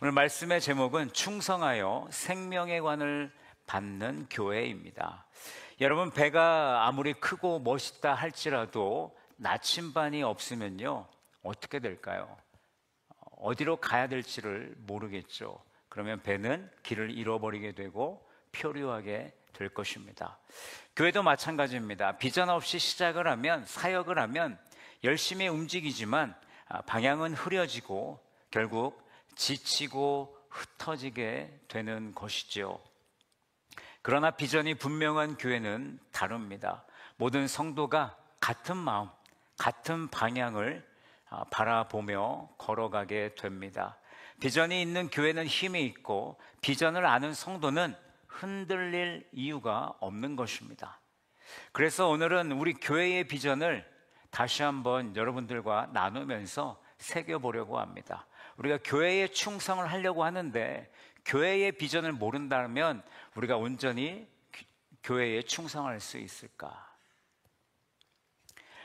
오늘 말씀의 제목은 충성하여 생명의 관을 받는 교회입니다. 여러분, 배가 아무리 크고 멋있다 할지라도 나침반이 없으면요, 어떻게 될까요? 어디로 가야 될지를 모르겠죠. 그러면 배는 길을 잃어버리게 되고 표류하게 될 것입니다. 교회도 마찬가지입니다. 비전 없이 시작을 하면, 사역을 하면 열심히 움직이지만 방향은 흐려지고 결국 지치고 흩어지게 되는 것이죠. 그러나 비전이 분명한 교회는 다릅니다. 모든 성도가 같은 마음, 같은 방향을 바라보며 걸어가게 됩니다. 비전이 있는 교회는 힘이 있고 비전을 아는 성도는 흔들릴 이유가 없는 것입니다. 그래서 오늘은 우리 교회의 비전을 다시 한번 여러분들과 나누면서 새겨보려고 합니다. 우리가 교회에 충성을 하려고 하는데 교회의 비전을 모른다면 우리가 온전히 교회에 충성할 수 있을까?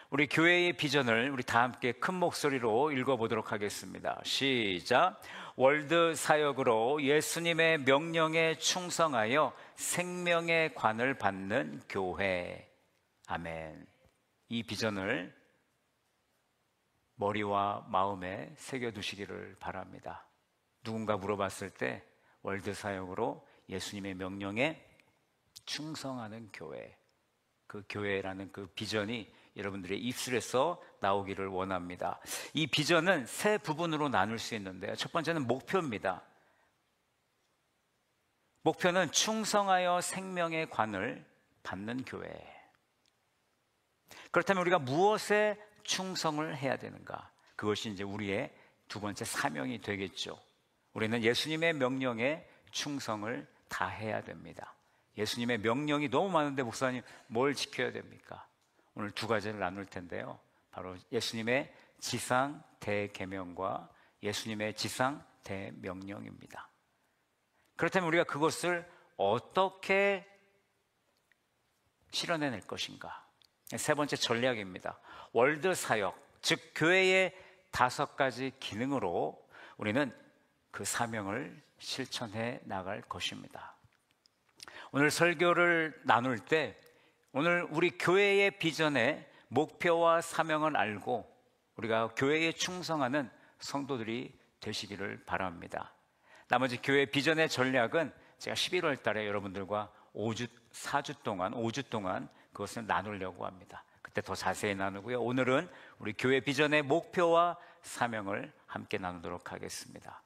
우리 교회의 비전을 우리 다 함께 큰 목소리로 읽어보도록 하겠습니다. 시작. 월드 사역으로 예수님의 명령에 충성하여 생명의 관을 받는 교회. 아멘. 이 비전을 머리와 마음에 새겨두시기를 바랍니다. 누군가 물어봤을 때 월드 사역으로 예수님의 명령에 충성하는 교회, 그 교회라는 그 비전이 여러분들의 입술에서 나오기를 원합니다. 이 비전은 세 부분으로 나눌 수 있는데요. 첫 번째는 목표입니다. 목표는 충성하여 생명의 관을 받는 교회. 그렇다면 우리가 무엇에 충성을 해야 되는가? 그것이 이제 우리의 두 번째 사명이 되겠죠. 우리는 예수님의 명령에 충성을 다해야 됩니다. 예수님의 명령이 너무 많은데 목사님 뭘 지켜야 됩니까? 오늘 두 가지를 나눌 텐데요. 바로 예수님의 지상 대계명과 예수님의 지상 대명령입니다. 그렇다면 우리가 그것을 어떻게 실현해낼 것인가? 세 번째 전략입니다. 월드 사역, 즉 교회의 5가지 기능으로 우리는 그 사명을 실천해 나갈 것입니다. 오늘 설교를 나눌 때 오늘 우리 교회의 비전의 목표와 사명을 알고 우리가 교회에 충성하는 성도들이 되시기를 바랍니다. 나머지 교회 비전의 전략은 제가 11월 달에 여러분들과 4주 동안 그것을 나누려고 합니다. 그때 더 자세히 나누고요. 오늘은 우리 교회 비전의 목표와 사명을 함께 나누도록 하겠습니다.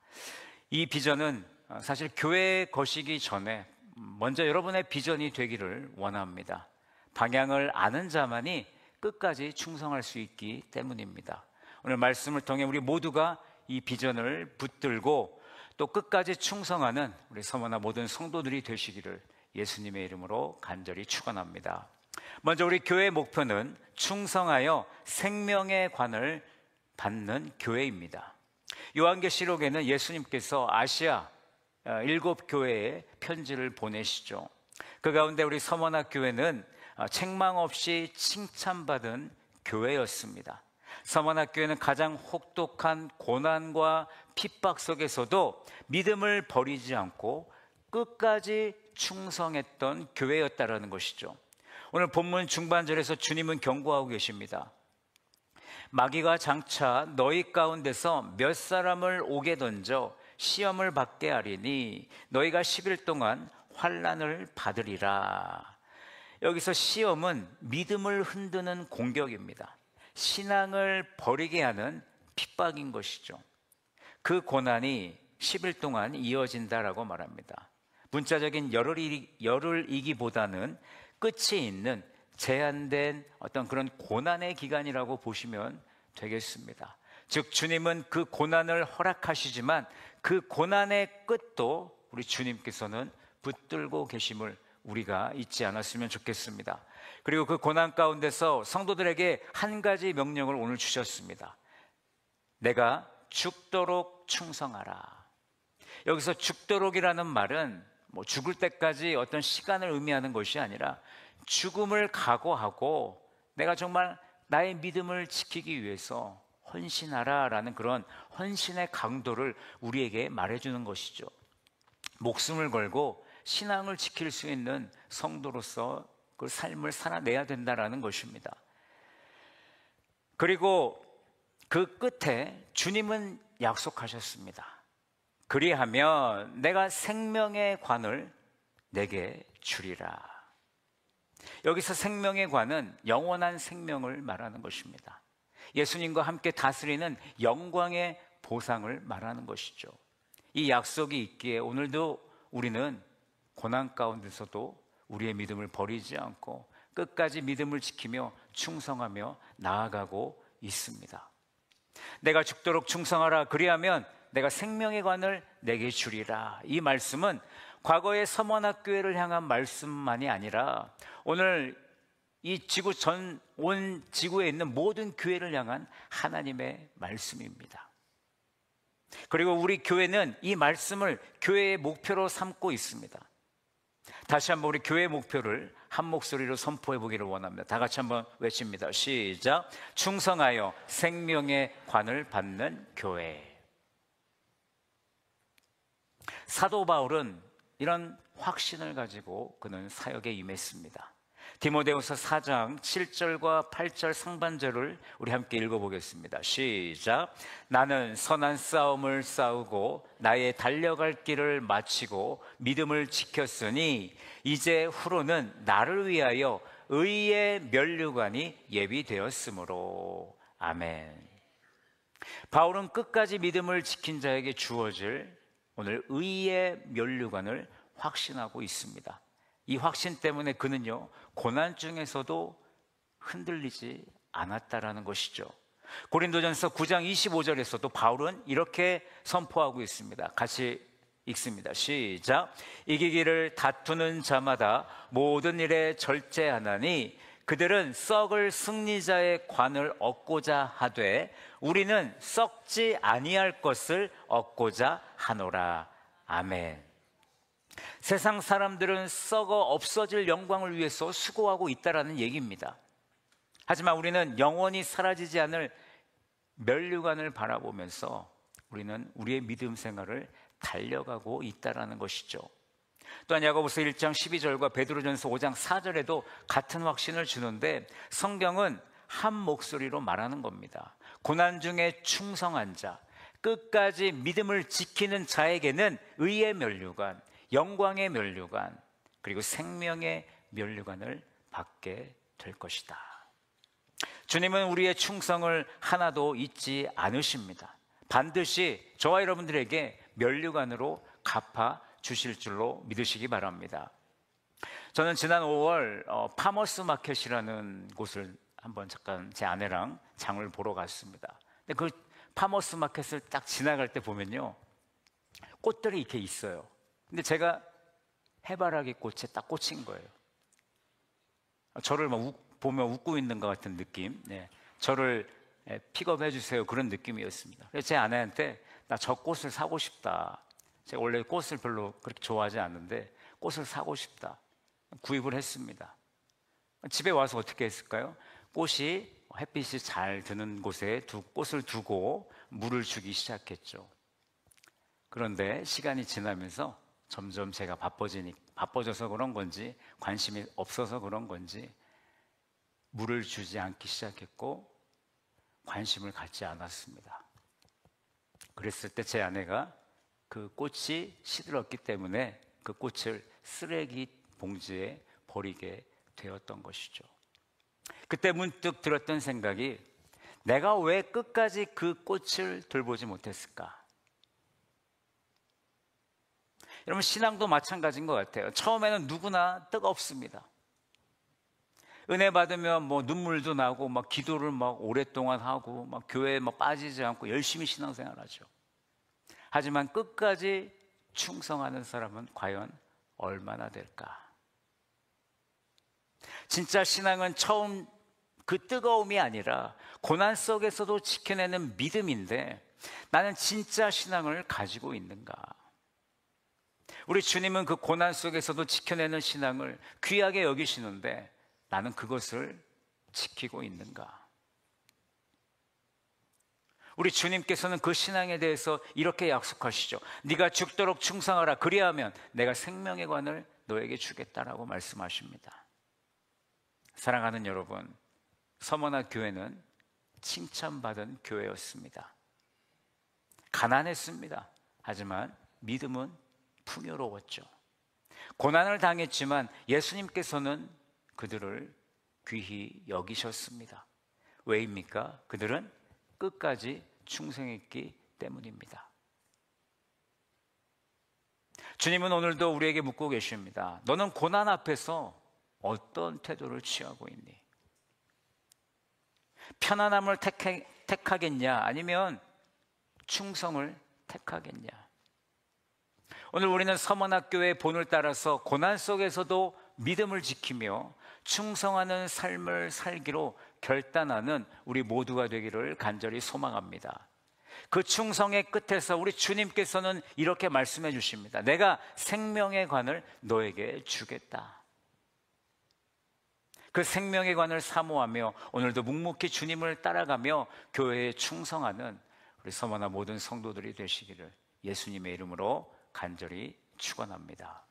이 비전은 사실 교회에 거시기 전에 먼저 여러분의 비전이 되기를 원합니다. 방향을 아는 자만이 끝까지 충성할 수 있기 때문입니다. 오늘 말씀을 통해 우리 모두가 이 비전을 붙들고 또 끝까지 충성하는 우리 서머나 모든 성도들이 되시기를 예수님의 이름으로 간절히 축원합니다. 먼저 우리 교회의 목표는 충성하여 생명의 관을 받는 교회입니다. 요한계시록에는 예수님께서 아시아 7교회에 편지를 보내시죠. 그 가운데 우리 서머나 교회는 책망 없이 칭찬받은 교회였습니다. 서머나 교회는 가장 혹독한 고난과 핍박 속에서도 믿음을 버리지 않고 끝까지 충성했던 교회였다라는 것이죠. 오늘 본문 중반절에서 주님은 경고하고 계십니다. 마귀가 장차 너희 가운데서 몇 사람을 옥에 던져 시험을 받게 하리니 너희가 10일 동안 환난을 받으리라. 여기서 시험은 믿음을 흔드는 공격입니다. 신앙을 버리게 하는 핍박인 것이죠. 그 고난이 10일 동안 이어진다라고 말합니다. 문자적인 열흘이기보다는 끝이 있는 제한된 어떤 그런 고난의 기간이라고 보시면 되겠습니다. 즉 주님은 그 고난을 허락하시지만 그 고난의 끝도 우리 주님께서는 붙들고 계심을 우리가 잊지 않았으면 좋겠습니다. 그리고 그 고난 가운데서 성도들에게 한 가지 명령을 오늘 주셨습니다. 내가 죽도록 충성하라. 여기서 죽도록이라는 말은 죽을 때까지 어떤 시간을 의미하는 것이 아니라 죽음을 각오하고 내가 정말 나의 믿음을 지키기 위해서 헌신하라라는 그런 헌신의 강도를 우리에게 말해주는 것이죠. 목숨을 걸고 신앙을 지킬 수 있는 성도로서 그 삶을 살아내야 된다라는 것입니다. 그리고 그 끝에 주님은 약속하셨습니다. 그리하면 내가 생명의 관을 내게 주리라. 여기서 생명의 관은 영원한 생명을 말하는 것입니다. 예수님과 함께 다스리는 영광의 보상을 말하는 것이죠. 이 약속이 있기에 오늘도 우리는 고난 가운데서도 우리의 믿음을 버리지 않고 끝까지 믿음을 지키며 충성하며 나아가고 있습니다. 내가 죽도록 충성하라. 그리하면 내가 생명의 관을 내게 주리라. 이 말씀은 과거의 서머나교회를 향한 말씀만이 아니라 오늘 이 지구 온 지구에 있는 모든 교회를 향한 하나님의 말씀입니다. 그리고 우리 교회는 이 말씀을 교회의 목표로 삼고 있습니다. 다시 한번 우리 교회의 목표를 한 목소리로 선포해 보기를 원합니다. 다 같이 한번 외칩니다. 시작. 충성하여 생명의 관을 받는 교회. 사도 바울은 이런 확신을 가지고 그는 사역에 임했습니다. 디모데후서 4장 7절과 8절 상반절을 우리 함께 읽어보겠습니다. 시작. 나는 선한 싸움을 싸우고 나의 달려갈 길을 마치고 믿음을 지켰으니 이제 후로는 나를 위하여 의의 면류관이 예비되었으므로. 아멘. 바울은 끝까지 믿음을 지킨 자에게 주어질 오늘 의의 면류관을 확신하고 있습니다. 이 확신 때문에 그는요, 고난 중에서도 흔들리지 않았다라는 것이죠. 고린도전서 9장 25절에서도 바울은 이렇게 선포하고 있습니다. 같이 읽습니다. 시작. 이기기를 다투는 자마다 모든 일에 절제하나니 그들은 썩을 승리자의 관을 얻고자 하되 우리는 썩지 아니할 것을 얻고자 하노라. 아멘. 세상 사람들은 썩어 없어질 영광을 위해서 수고하고 있다라는 얘기입니다. 하지만 우리는 영원히 사라지지 않을 면류관을 바라보면서 우리는 우리의 믿음 생활을 달려가고 있다라는 것이죠. 또한 야고보서 1장 12절과 베드로전서 5장 4절에도 같은 확신을 주는데 성경은 한 목소리로 말하는 겁니다. 고난 중에 충성한 자, 끝까지 믿음을 지키는 자에게는 의의 면류관, 영광의 면류관, 그리고 생명의 면류관을 받게 될 것이다. 주님은 우리의 충성을 하나도 잊지 않으십니다. 반드시 저와 여러분들에게 면류관으로 갚아 주실 줄로 믿으시기 바랍니다. 저는 지난 5월 파머스 마켓이라는 곳을 한번 잠깐 제 아내랑 장을 보러 갔습니다. 근데 그 파머스 마켓을 딱 지나갈 때 보면요, 꽃들이 이렇게 있어요. 근데 제가 해바라기 꽃에 딱 꽂힌 거예요. 저를 막 보면 웃고 있는 것 같은 느낌. 네. 저를 픽업해 주세요. 그런 느낌이었습니다. 그래서 제 아내한테 나 저 꽃을 사고 싶다. 제가 원래 꽃을 별로 그렇게 좋아하지 않는데 꽃을 사고 싶다. 구입을 했습니다. 집에 와서 어떻게 했을까요? 꽃이 햇빛이 잘 드는 곳에 꽃을 두고 물을 주기 시작했죠. 그런데 시간이 지나면서 점점 제가 바빠져서 그런 건지 관심이 없어서 그런 건지 물을 주지 않기 시작했고 관심을 갖지 않았습니다. 그랬을 때 제 아내가 그 꽃이 시들었기 때문에 그 꽃을 쓰레기 봉지에 버리게 되었던 것이죠. 그때 문득 들었던 생각이 내가 왜 끝까지 그 꽃을 돌보지 못했을까? 여러분, 신앙도 마찬가지인 것 같아요. 처음에는 누구나 뜨겁습니다. 은혜 받으면 뭐 눈물도 나고 막 기도를 막 오랫동안 하고 막 교회에 막 빠지지 않고 열심히 신앙생활하죠. 하지만 끝까지 충성하는 사람은 과연 얼마나 될까? 진짜 신앙은 처음 그 뜨거움이 아니라 고난 속에서도 지켜내는 믿음인데 나는 진짜 신앙을 가지고 있는가? 우리 주님은 그 고난 속에서도 지켜내는 신앙을 귀하게 여기시는데 나는 그것을 지키고 있는가? 우리 주님께서는 그 신앙에 대해서 이렇게 약속하시죠. 네가 죽도록 충성하라. 그리하면 내가 생명의 관을 너에게 주겠다라고 말씀하십니다. 사랑하는 여러분, 서머나 교회는 칭찬받은 교회였습니다. 가난했습니다. 하지만 믿음은 풍요로웠죠. 고난을 당했지만 예수님께서는 그들을 귀히 여기셨습니다. 왜입니까? 그들은 끝까지 충성했기 때문입니다. 주님은 오늘도 우리에게 묻고 계십니다. 너는 고난 앞에서 어떤 태도를 취하고 있니? 편안함을 택하겠냐? 아니면 충성을 택하겠냐? 오늘 우리는 서머나교회의 본을 따라서 고난 속에서도 믿음을 지키며 충성하는 삶을 살기로 결단하는 우리 모두가 되기를 간절히 소망합니다. 그 충성의 끝에서 우리 주님께서는 이렇게 말씀해 주십니다. 내가 생명의 관을 너에게 주겠다. 그 생명의 관을 사모하며 오늘도 묵묵히 주님을 따라가며 교회에 충성하는 우리 서머나 모든 성도들이 되시기를 예수님의 이름으로 간절히 축원합니다.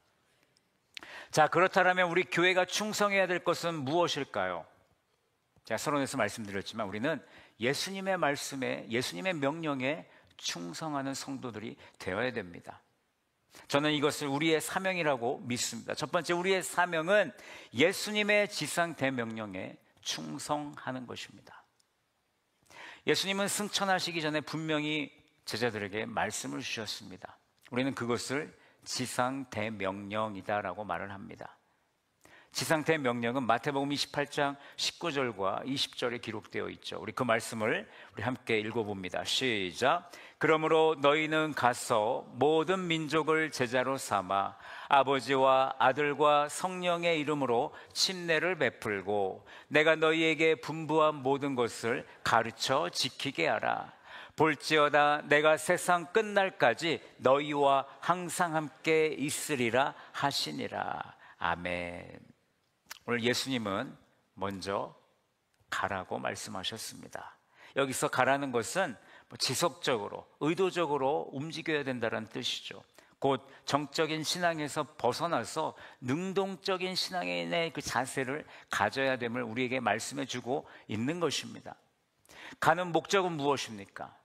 자, 그렇다면 우리 교회가 충성해야 될 것은 무엇일까요? 제가 서론에서 말씀드렸지만 우리는 예수님의 말씀에, 예수님의 명령에 충성하는 성도들이 되어야 됩니다. 저는 이것을 우리의 사명이라고 믿습니다. 첫 번째, 우리의 사명은 예수님의 지상 대명령에 충성하는 것입니다. 예수님은 승천하시기 전에 분명히 제자들에게 말씀을 주셨습니다. 우리는 그것을 지상 대명령이다라고 말을 합니다. 지상 대명령은 마태복음 28장 19절과 20절에 기록되어 있죠. 우리 그 말씀을 우리 함께 읽어봅니다. 시작. 그러므로 너희는 가서 모든 민족을 제자로 삼아 아버지와 아들과 성령의 이름으로 침례를 베풀고 내가 너희에게 분부한 모든 것을 가르쳐 지키게 하라. 볼지어다 내가 세상 끝날까지 너희와 항상 함께 있으리라 하시니라. 아멘. 오늘 예수님은 먼저 가라고 말씀하셨습니다. 여기서 가라는 것은 지속적으로, 의도적으로 움직여야 된다는 뜻이죠. 곧 정적인 신앙에서 벗어나서 능동적인 신앙인의 그 자세를 가져야 됨을 우리에게 말씀해 주고 있는 것입니다. 가는 목적은 무엇입니까?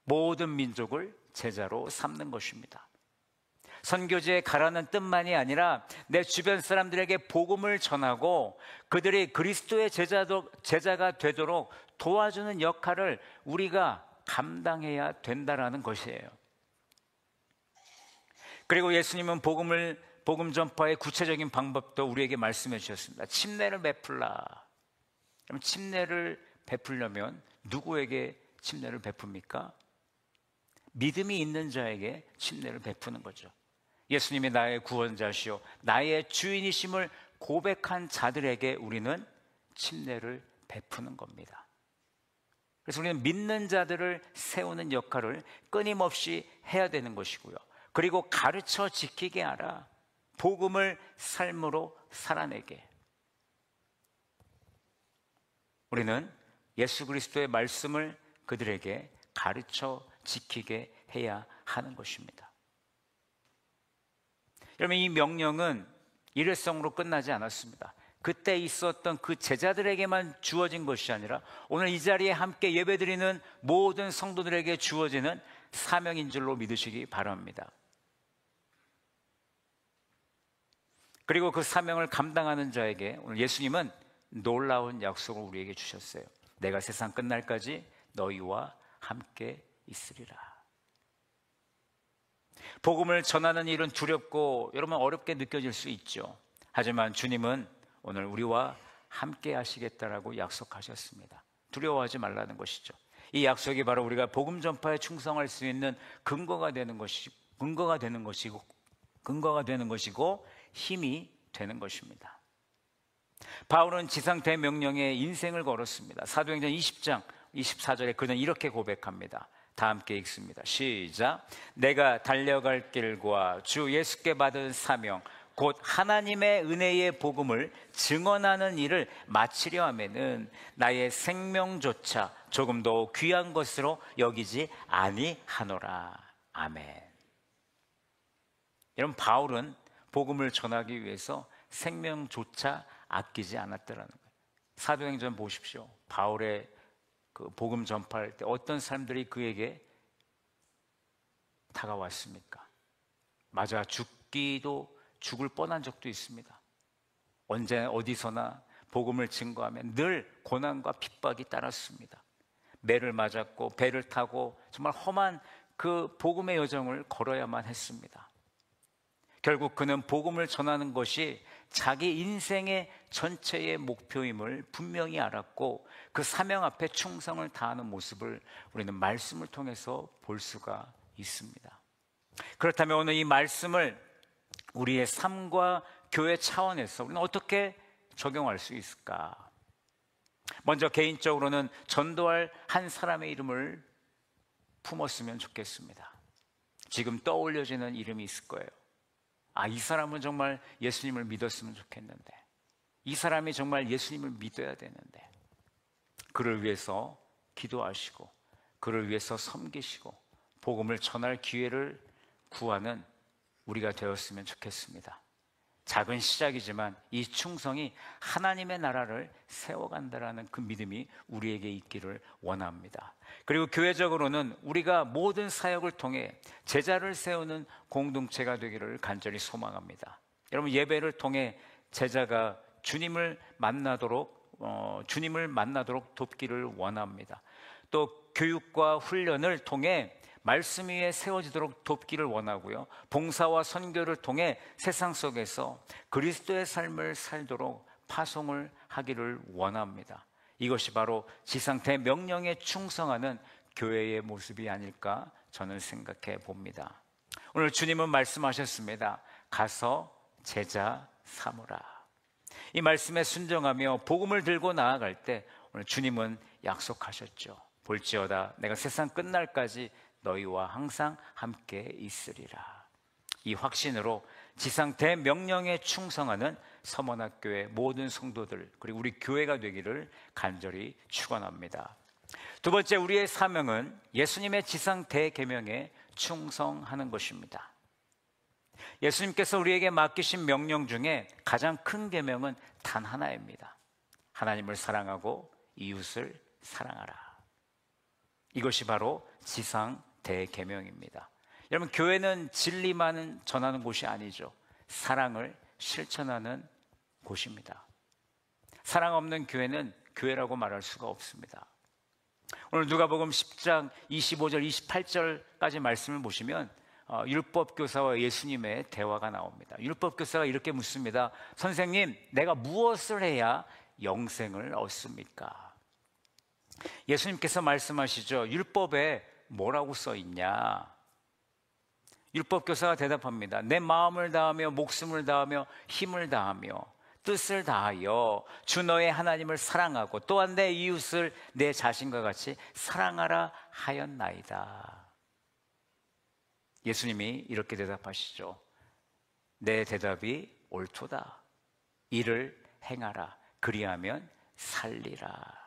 모든 민족을 제자로 삼는 것입니다. 선교지에 가라는 뜻만이 아니라 내 주변 사람들에게 복음을 전하고 그들이 그리스도의 제자가 되도록 도와주는 역할을 우리가 감당해야 된다라는 것이에요. 그리고 예수님은 복음 전파의 구체적인 방법도 우리에게 말씀해 주셨습니다. 침례를 베풀라. 그럼 침례를 베풀려면 누구에게 침례를 베풉니까? 믿음이 있는 자에게 침례를 베푸는 거죠. 예수님이 나의 구원자시오 나의 주인이심을 고백한 자들에게 우리는 침례를 베푸는 겁니다. 그래서 우리는 믿는 자들을 세우는 역할을 끊임없이 해야 되는 것이고요. 그리고 가르쳐 지키게 하라. 복음을 삶으로 살아내게. 우리는 예수 그리스도의 말씀을 그들에게 가르쳐 지키게 해야 하는 것입니다. 여러분, 이 명령은 일회성으로 끝나지 않았습니다. 그때 있었던 그 제자들에게만 주어진 것이 아니라 오늘 이 자리에 함께 예배드리는 모든 성도들에게 주어지는 사명인 줄로 믿으시기 바랍니다. 그리고 그 사명을 감당하는 자에게 오늘 예수님은 놀라운 약속을 우리에게 주셨어요. 내가 세상 끝날까지 너희와 함께 있으리라. 복음을 전하는 일은 두렵고 여러분 어렵게 느껴질 수 있죠. 하지만 주님은 오늘 우리와 함께 하시겠다라고 약속하셨습니다. 두려워하지 말라는 것이죠. 이 약속이 바로 우리가 복음 전파에 충성할 수 있는 근거가 되는 것이고 힘이 되는 것입니다. 바울은 지상 대명령에 인생을 걸었습니다. 사도행전 20장 24절에 그는 이렇게 고백합니다. 다 함께 읽습니다. 시작. 내가 달려갈 길과 주 예수께 받은 사명 곧 하나님의 은혜의 복음을 증언하는 일을 마치려 하면은 나의 생명조차 조금 더 귀한 것으로 여기지 아니하노라. 아멘. 여러분, 바울은 복음을 전하기 위해서 생명조차 아끼지 않았더라는 거예요. 사도행전 보십시오. 바울의 그 복음 전파할 때 어떤 사람들이 그에게 다가왔습니까? 맞아, 죽을 뻔한 적도 있습니다. 언제 어디서나 복음을 증거하면 늘 고난과 핍박이 따랐습니다. 매를 맞았고 배를 타고 정말 험한 그 복음의 여정을 걸어야만 했습니다. 결국 그는 복음을 전하는 것이 자기 인생의 전체의 목표임을 분명히 알았고 그 사명 앞에 충성을 다하는 모습을 우리는 말씀을 통해서 볼 수가 있습니다. 그렇다면 오늘 이 말씀을 우리의 삶과 교회 차원에서 우리는 어떻게 적용할 수 있을까? 먼저 개인적으로는 전도할 한 사람의 이름을 품었으면 좋겠습니다. 지금 떠올려지는 이름이 있을 거예요. 이 사람은 정말 예수님을 믿었으면 좋겠는데, 이 사람이 정말 예수님을 믿어야 되는데, 그를 위해서 기도하시고 그를 위해서 섬기시고 복음을 전할 기회를 구하는 우리가 되었으면 좋겠습니다. 작은 시작이지만 이 충성이 하나님의 나라를 세워간다라는 그 믿음이 우리에게 있기를 원합니다. 그리고 교회적으로는 우리가 모든 사역을 통해 제자를 세우는 공동체가 되기를 간절히 소망합니다. 여러분, 예배를 통해 제자가 주님을 만나도록 돕기를 원합니다. 또 교육과 훈련을 통해 말씀 위에 세워지도록 돕기를 원하고요. 봉사와 선교를 통해 세상 속에서 그리스도의 삶을 살도록 파송을 하기를 원합니다. 이것이 바로 지상태 명령에 충성하는 교회의 모습이 아닐까 저는 생각해 봅니다. 오늘 주님은 말씀하셨습니다. 가서 제자 삼으라. 이 말씀에 순종하며 복음을 들고 나아갈 때 오늘 주님은 약속하셨죠. 볼지어다 내가 세상 끝날까지 너희와 항상 함께 있으리라. 이 확신으로 지상 대명령에 충성하는 서머나교회 모든 성도들 그리고 우리 교회가 되기를 간절히 축원합니다. 두 번째, 우리의 사명은 예수님의 지상 대계명에 충성하는 것입니다. 예수님께서 우리에게 맡기신 명령 중에 가장 큰 계명은 단 하나입니다. 하나님을 사랑하고 이웃을 사랑하라. 이것이 바로 지상 대계명입니다. 여러분, 교회는 진리만 전하는 곳이 아니죠. 사랑을 실천하는 곳입니다. 사랑 없는 교회는 교회라고 말할 수가 없습니다. 오늘 누가복음 10장 25절 28절까지 말씀을 보시면 율법교사와 예수님의 대화가 나옵니다. 율법교사가 이렇게 묻습니다. 선생님, 내가 무엇을 해야 영생을 얻습니까? 예수님께서 말씀하시죠. 율법에 뭐라고 써 있냐? 율법교사가 대답합니다. 내 마음을 다하며 목숨을 다하며 힘을 다하며 뜻을 다하여 주 너의 하나님을 사랑하고 또한 내 이웃을 내 자신과 같이 사랑하라 하였나이다. 예수님이 이렇게 대답하시죠. 내 대답이 옳도다. 이를 행하라. 그리하면 살리라.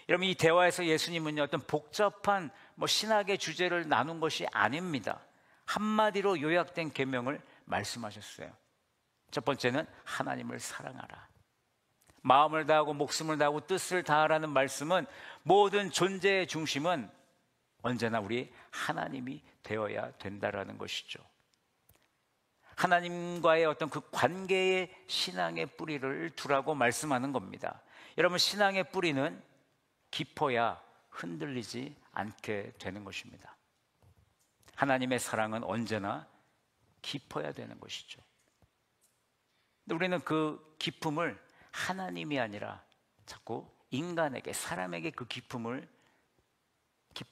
여러분, 이 대화에서 예수님은요, 어떤 복잡한 신학의 주제를 나눈 것이 아닙니다. 한마디로 요약된 계명을 말씀하셨어요. 첫 번째는 하나님을 사랑하라. 마음을 다하고 목숨을 다하고 뜻을 다하라는 말씀은 모든 존재의 중심은 언제나 우리 하나님이 되어야 된다라는 것이죠. 하나님과의 어떤 그 관계의 신앙의 뿌리를 두라고 말씀하는 겁니다. 여러분, 신앙의 뿌리는 깊어야 흔들리지 않게 되는 것입니다. 하나님의 사랑은 언제나 깊어야 되는 것이죠. 근데 우리는 그 깊음을 하나님이 아니라 자꾸 인간에게, 사람에게 그 깊은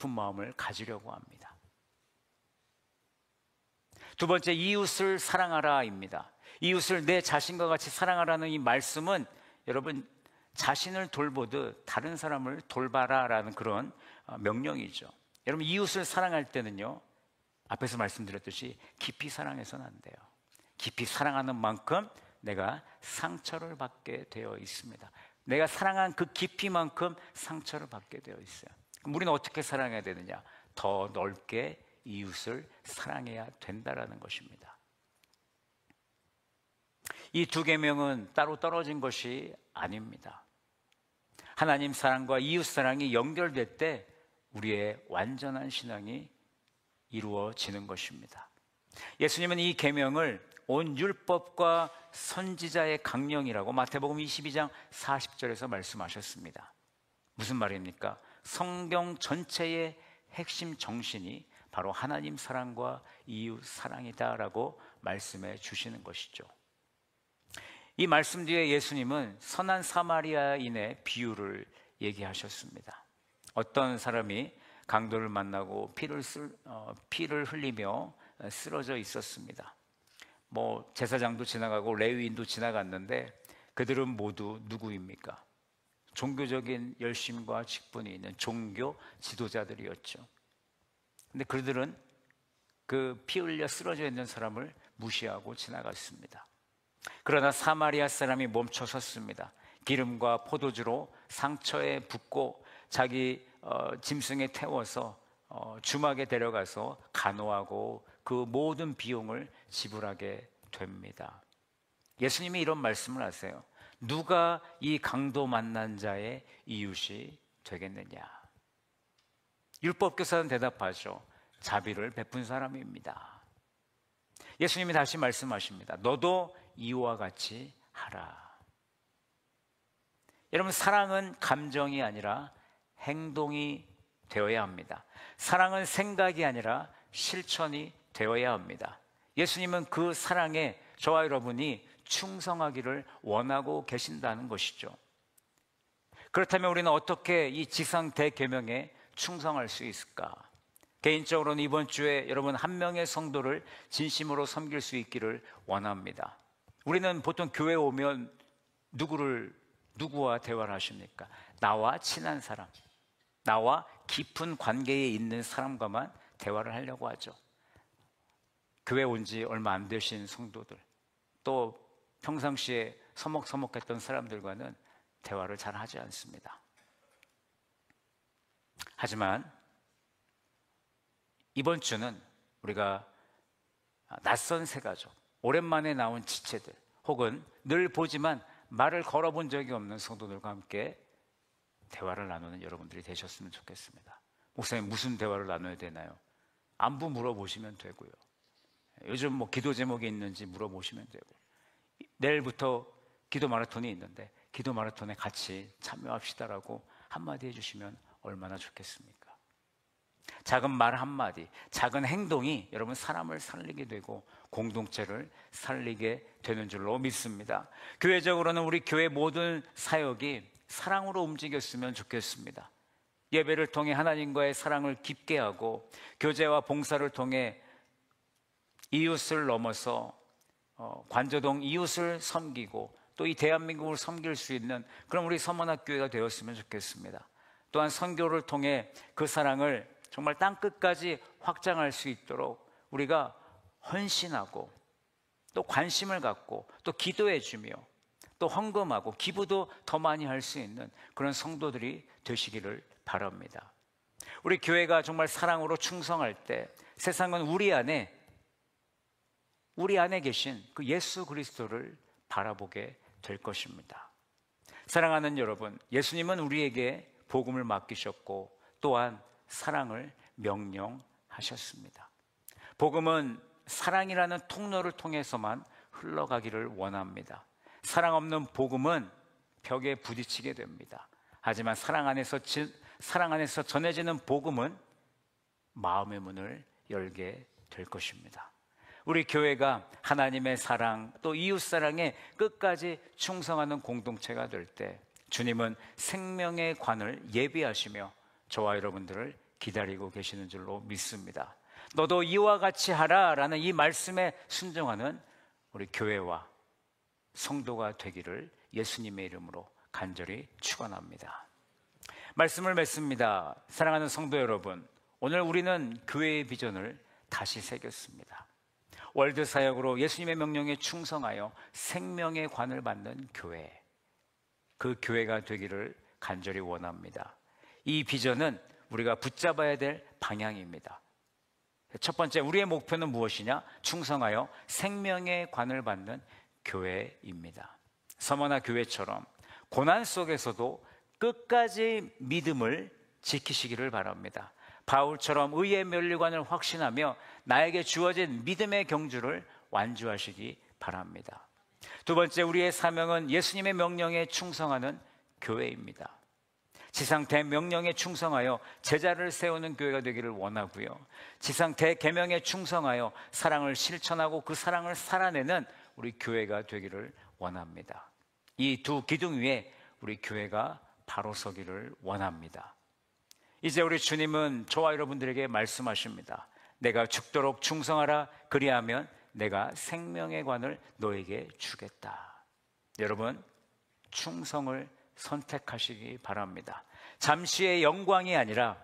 마음을 가지려고 합니다. 두 번째, 이웃을 사랑하라입니다. 이웃을 내 자신과 같이 사랑하라는 이 말씀은 여러분, 자신을 돌보듯 다른 사람을 돌봐라라는 그런 명령이죠. 여러분, 이웃을 사랑할 때는요, 앞에서 말씀드렸듯이 깊이 사랑해서는 안 돼요. 깊이 사랑하는 만큼 내가 상처를 받게 되어 있습니다. 내가 사랑한 그 깊이만큼 상처를 받게 되어 있어요. 그럼 우리는 어떻게 사랑해야 되느냐? 더 넓게 이웃을 사랑해야 된다라는 것입니다. 이 두 계명은 따로 떨어진 것이 아닙니다. 하나님 사랑과 이웃 사랑이 연결될 때 우리의 완전한 신앙이 이루어지는 것입니다. 예수님은 이 계명을 온 율법과 선지자의 강령이라고 마태복음 22장 40절에서 말씀하셨습니다. 무슨 말입니까? 성경 전체의 핵심 정신이 바로 하나님 사랑과 이웃 사랑이다라고 말씀해 주시는 것이죠. 이 말씀 뒤에 예수님은 선한 사마리아인의 비유를 얘기하셨습니다. 어떤 사람이 강도를 만나고 피를 흘리며 쓰러져 있었습니다. 제사장도 지나가고 레위인도 지나갔는데 그들은 모두 누구입니까? 종교적인 열심과 직분이 있는 종교 지도자들이었죠. 근데 그들은 그 피 흘려 쓰러져 있는 사람을 무시하고 지나갔습니다. 그러나 사마리아 사람이 멈춰 섰습니다. 기름과 포도주로 상처에 붓고 자기 짐승에 태워서 주막에 데려가서 간호하고 그 모든 비용을 지불하게 됩니다. 예수님이 이런 말씀을 하세요. 누가 이 강도 만난 자의 이웃이 되겠느냐? 율법교사는 대답하죠. 자비를 베푼 사람입니다. 예수님이 다시 말씀하십니다. 너도 이와 같이 하라. 여러분, 사랑은 감정이 아니라 행동이 되어야 합니다. 사랑은 생각이 아니라 실천이 되어야 합니다. 예수님은 그 사랑에 저와 여러분이 충성하기를 원하고 계신다는 것이죠. 그렇다면 우리는 어떻게 이 지상 대계명에 충성할 수 있을까? 개인적으로는 이번 주에 여러분 한 명의 성도를 진심으로 섬길 수 있기를 원합니다. 우리는 보통 교회 오면 누구와 대화를 하십니까? 나와 친한 사람, 나와 깊은 관계에 있는 사람과만 대화를 하려고 하죠. 교회 온 지 얼마 안 되신 성도들, 또 평상시에 서먹서먹했던 사람들과는 대화를 잘 하지 않습니다. 하지만 이번 주는 우리가 낯선 새 가족, 오랜만에 나온 지체들, 혹은 늘 보지만 말을 걸어본 적이 없는 성도들과 함께 대화를 나누는 여러분들이 되셨으면 좋겠습니다. 목사님, 무슨 대화를 나눠야 되나요? 안부 물어보시면 되고요. 요즘 기도 제목이 있는지 물어보시면 되고, 내일부터 기도 마라톤이 있는데 기도 마라톤에 같이 참여합시다라고 한마디 해주시면 얼마나 좋겠습니까? 작은 말 한마디, 작은 행동이 여러분 사람을 살리게 되고 공동체를 살리게 되는 줄로 믿습니다. 교회적으로는 우리 교회 모든 사역이 사랑으로 움직였으면 좋겠습니다. 예배를 통해 하나님과의 사랑을 깊게 하고, 교제와 봉사를 통해 이웃을 넘어서 관저동 이웃을 섬기고, 또 이 대한민국을 섬길 수 있는 그런 우리 서문학교회가 되었으면 좋겠습니다. 또한 선교를 통해 그 사랑을 정말 땅끝까지 확장할 수 있도록 우리가 헌신하고, 또 관심을 갖고, 또 기도해 주며, 또 헌금하고 기부도 더 많이 할 수 있는 그런 성도들이 되시기를 바랍니다. 우리 교회가 정말 사랑으로 충성할 때 세상은 우리 안에 계신 그 예수 그리스도를 바라보게 될 것입니다. 사랑하는 여러분, 예수님은 우리에게 복음을 맡기셨고 또한 사랑을 명령하셨습니다. 복음은 사랑이라는 통로를 통해서만 흘러가기를 원합니다. 사랑 없는 복음은 벽에 부딪히게 됩니다. 하지만 사랑 안에서 전해지는 복음은 마음의 문을 열게 될 것입니다. 우리 교회가 하나님의 사랑, 또 이웃 사랑에 끝까지 충성하는 공동체가 될 때 주님은 생명의 관을 예비하시며 저와 여러분들을 기다리고 계시는 줄로 믿습니다. 너도 이와 같이 하라 라는 이 말씀에 순종하는 우리 교회와 성도가 되기를 예수님의 이름으로 간절히 축원합니다. 말씀을 맺습니다. 사랑하는 성도 여러분, 오늘 우리는 교회의 비전을 다시 새겼습니다. 월드 사역으로 예수님의 명령에 충성하여 생명의 관을 받는 교회, 그 교회가 되기를 간절히 원합니다. 이 비전은 우리가 붙잡아야 될 방향입니다. 첫 번째, 우리의 목표는 무엇이냐? 충성하여 생명의 관을 받는 교회입니다. 서머나 교회처럼 고난 속에서도 끝까지 믿음을 지키시기를 바랍니다. 바울처럼 의의 면류관을 확신하며 나에게 주어진 믿음의 경주를 완주하시기 바랍니다. 두 번째, 우리의 사명은 예수님의 명령에 충성하는 교회입니다. 지상 대명령에 충성하여 제자를 세우는 교회가 되기를 원하고요, 지상 대계명에 충성하여 사랑을 실천하고 그 사랑을 살아내는 우리 교회가 되기를 원합니다. 이 두 기둥 위에 우리 교회가 바로 서기를 원합니다. 이제 우리 주님은 저와 여러분들에게 말씀하십니다. 내가 죽도록 충성하라. 그리하면 내가 생명의 관을 너에게 주겠다. 여러분, 충성을 선택하시기 바랍니다. 잠시의 영광이 아니라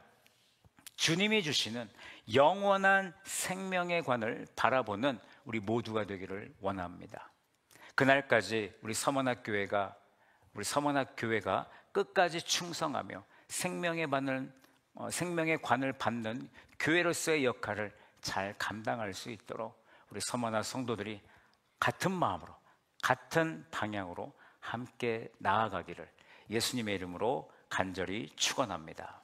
주님이 주시는 영원한 생명의 관을 바라보는 우리 모두가 되기를 원합니다. 그날까지 우리 서머나 교회가 끝까지 충성하며 생명의 관을 받는 교회로서의 역할을 잘 감당할 수 있도록 우리 서머나 성도들이 같은 마음으로, 같은 방향으로 함께 나아가기를 예수님의 이름으로 간절히 축원합니다.